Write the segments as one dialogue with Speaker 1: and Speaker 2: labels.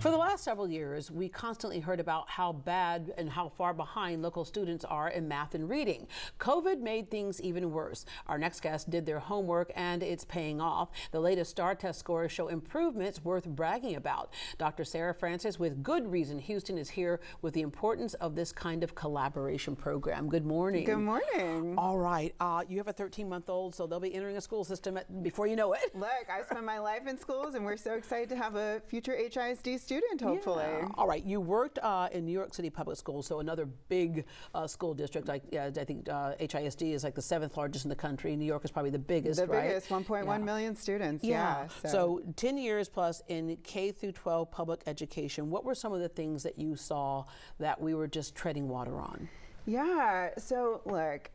Speaker 1: For the last several years, we constantly heard about how bad and how far behind local students are in math and reading. COVID made things even worse. Our next guest did their homework and it's paying off. The latest STAAR test scores show improvements worth bragging about. Dr. Sara Francis with Good Reason Houston is here with the importance of this kind of collaboration program. Good morning.
Speaker 2: Good morning.
Speaker 1: All right. You have a 13-month-old, so they'll be entering a school system before you know it.
Speaker 2: Look, I spent my life in schools and we're so excited to have a future HISD student, hopefully.
Speaker 1: Yeah. All right. You worked in New York City Public Schools, so another big school district. Like I think HISD is like the 7th largest in the country. New York is probably the biggest,
Speaker 2: the
Speaker 1: right?
Speaker 2: biggest, 1.1 million students.
Speaker 1: Yeah. So 10 years plus in K through 12 public education. What were some of the things that you saw that we were just treading water on?
Speaker 2: Yeah. So look,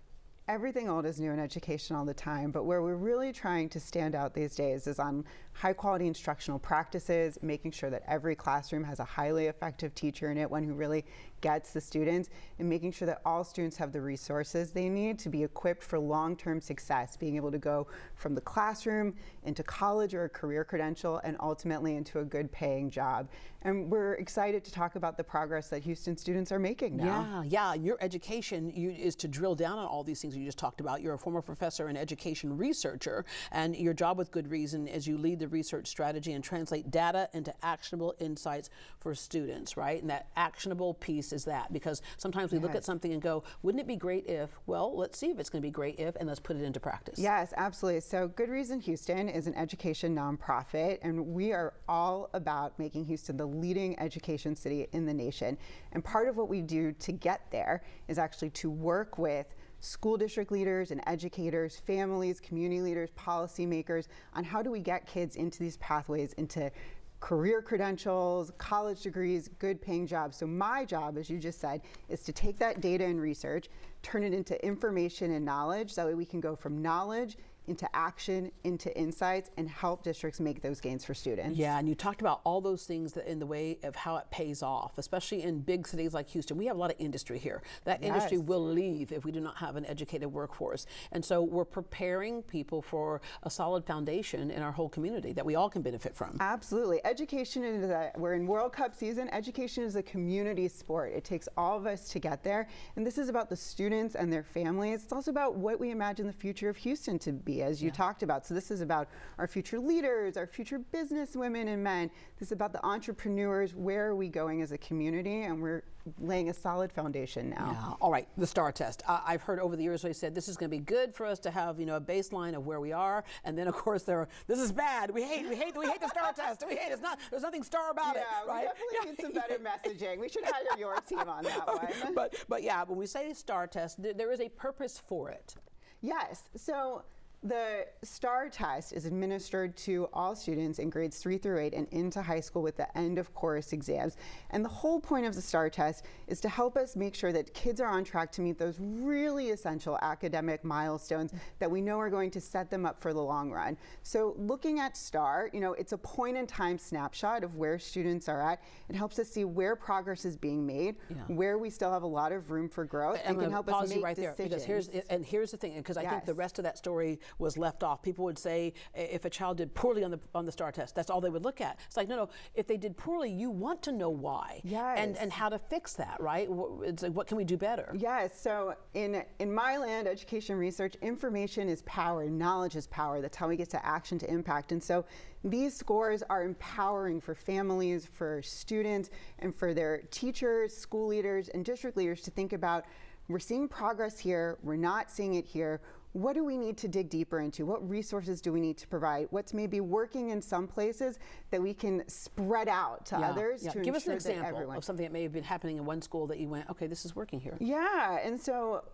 Speaker 2: everything old is new in education all the time, but where we're really trying to stand out these days is on high quality instructional practices, making sure that every classroom has a highly effective teacher in it, one who really gets the students, and making sure that all students have the resources they need to be equipped for long-term success, being able to go from the classroom into college or a career credential and ultimately into a good paying job. And we're excited to talk about the progress that Houston students are making now.
Speaker 1: Yeah. Your education is to drill down on all these things you just talked about. You're a former professor and education researcher, and your job with Good Reason is you lead the research strategy and translate data into actionable insights for students, right? And that actionable piece is that, because sometimes we look at something and go, wouldn't it be great if? Well, let's see if it's going to be great if, and let's put it into practice.
Speaker 2: Yes, absolutely. So Good Reason Houston is an education nonprofit, and we are all about making Houston the leading education city in the nation. And part of what we do to get there is actually to work with school district leaders and educators, families, community leaders, policymakers on how do we get kids into these pathways, into career credentials, college degrees, good paying jobs. So my job, as you just said, is to take that data and research, turn it into information and knowledge, so that way we can go from knowledge into action, into insights, and help districts make those gains for students.
Speaker 1: Yeah, and you talked about all those things that in the way of how it pays off, especially in big cities like Houston. We have a lot of industry here. That industry will leave if we do not have an educated workforce. And so we're preparing people for a solid foundation in our whole community that we all can benefit from.
Speaker 2: Absolutely. Education is we're in World Cup season. Education is a community sport. It takes all of us to get there. And this is about the students and their families. It's also about what we imagine the future of Houston to be, as you talked about. So this is about our future leaders, our future business women and men. This is about the entrepreneurs. Where are we going as a community? And we're laying a solid foundation now.
Speaker 1: Yeah. All right, the STAAR test. I've heard over the years they said this is going to be good for us to have, a baseline of where we are, and then of course this is bad. We hate the STAAR test. We hate it. There's nothing STAAR about it.
Speaker 2: Right? We definitely need some better messaging. We should hire your team on that one.
Speaker 1: But yeah, when we say STAAR test, there is a purpose for it.
Speaker 2: Yes. So the STAAR test is administered to all students in grades 3 through 8 and into high school with the end of course exams. And the whole point of the STAAR test is to help us make sure that kids are on track to meet those really essential academic milestones that we know are going to set them up for the long run. So looking at STAAR, it's a point in time snapshot of where students are at. It helps us see where progress is being made, where we still have a lot of room for growth, and can help us make decisions.
Speaker 1: Because here's the thing, because I think the rest of that story was left off. People would say if a child did poorly on the STAAR test, that's all they would look at. It's like, no, if they did poorly, you want to know why and how to fix that, right? It's like, what can we do better?
Speaker 2: Yes, so in my land, education research, information is power, knowledge is power. That's how we get to action, to impact. And so these scores are empowering for families, for students, and for their teachers, school leaders, and district leaders to think about, we're seeing progress here, we're not seeing it here. What do we need to dig deeper into? What resources do we need to provide? What's maybe working in some places that we can spread out to others to
Speaker 1: Give us an
Speaker 2: ensure that
Speaker 1: example
Speaker 2: everyone...
Speaker 1: of something that may have been happening in one school that you went, okay, this is working here.
Speaker 2: Yeah, and so,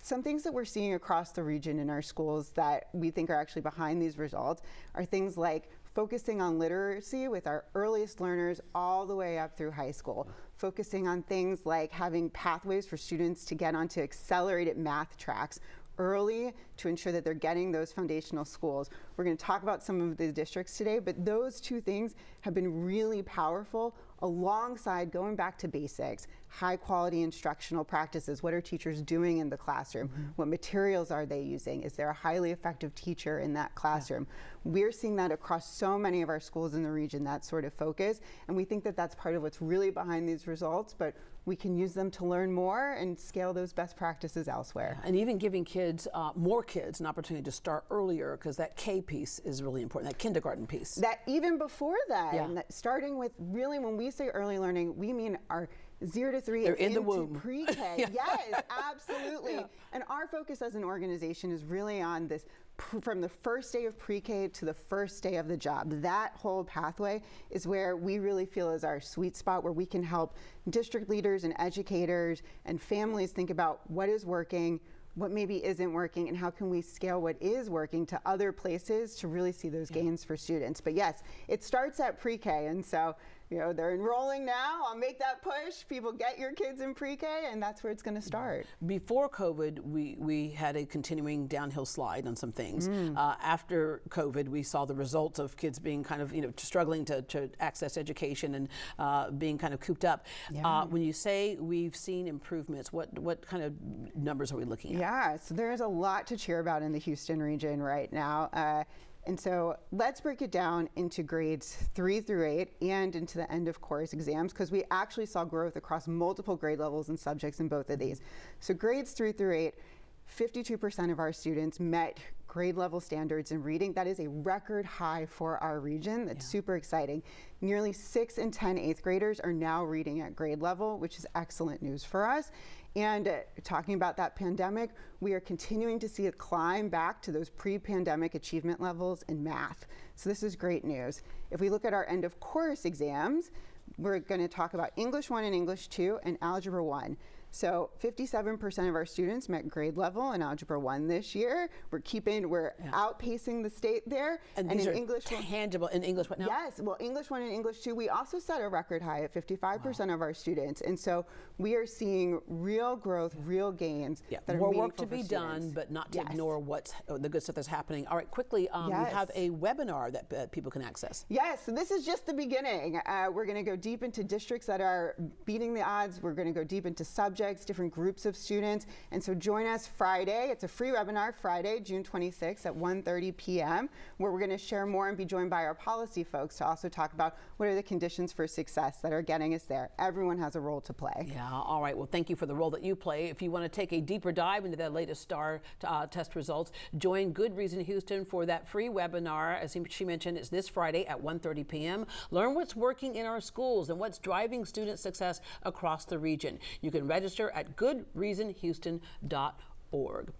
Speaker 2: some things that we're seeing across the region in our schools that we think are actually behind these results are things like focusing on literacy with our earliest learners all the way up through high school, focusing on things like having pathways for students to get onto accelerated math tracks early to ensure that they're getting those foundational schools. We're going to talk about some of the districts today, but those two things have been really powerful, alongside going back to basics, high quality instructional practices. What are teachers doing in the classroom? What materials are they using? Is there a highly effective teacher in that classroom? We're seeing that across so many of our schools in the region, that sort of focus, and we think that that's part of what's really behind these results, but we can use them to learn more and scale those best practices elsewhere.
Speaker 1: And even giving kids, more kids, an opportunity to start earlier, because that K piece is really important, that kindergarten piece.
Speaker 2: That even before that, and that starting with, really, when we say early learning, we mean our 0 to 3
Speaker 1: They're in the womb.
Speaker 2: Pre-K. Yes, absolutely. And our focus as an organization is really on this, from the first day of pre-K to the first day of the job. That whole pathway is where we really feel is our sweet spot, where we can help district leaders and educators and families think about what is working, what maybe isn't working, and how can we scale what is working to other places to really see those gains for students. But yes, it starts at pre-K, and so they're enrolling now. I'll make that push. People, get your kids in pre-K, and that's where it's going to start.
Speaker 1: Before COVID, we had a continuing downhill slide on some things. After COVID, we saw the results of kids being kind of struggling to access education and being kind of cooped up. When you say we've seen improvements, what kind of numbers are we looking at?
Speaker 2: Yeah, so there's a lot to cheer about in the Houston region right now. And so let's break it down into grades 3 through 8 and into the end of course exams, because we actually saw growth across multiple grade levels and subjects in both of these. So grades 3 through 8, 52% of our students met grade level standards in reading. That is a record high for our region. That's super exciting. Nearly 6 in 10 8th graders are now reading at grade level, which is excellent news for us. And talking about that pandemic, we are continuing to see it climb back to those pre-pandemic achievement levels in math. So this is great news. If we look at our end of course exams, we're going to talk about English 1 and English 2 and Algebra 1. So 57% of our students met grade level in Algebra 1 this year. We're outpacing the state there.
Speaker 1: And these are English tangible. In English what now?
Speaker 2: Yes, well, English 1 and English 2, we also set a record high at 55% of our students. And so we are seeing real growth, real gains. That
Speaker 1: More
Speaker 2: are
Speaker 1: work to be
Speaker 2: students.
Speaker 1: done, but not to ignore the good stuff that's happening. All right, quickly, we have a webinar that people can access.
Speaker 2: Yes, so this is just the beginning. We're going to go deep into districts that are beating the odds. We're going to go deep into subjects, different groups of students. And so join us Friday. It's a free webinar, Friday, June 26th at 1:30 p.m., where we're going to share more and be joined by our policy folks to also talk about what are the conditions for success that are getting us there. Everyone has a role to play.
Speaker 1: Yeah, all right. Well, thank you for the role that you play. If you want to take a deeper dive into the latest STAAR test results, join Good Reason Houston for that free webinar. As she mentioned, it's this Friday at 1:30 p.m. Learn what's working in our schools and what's driving student success across the region. You can register at goodreasonhouston.org.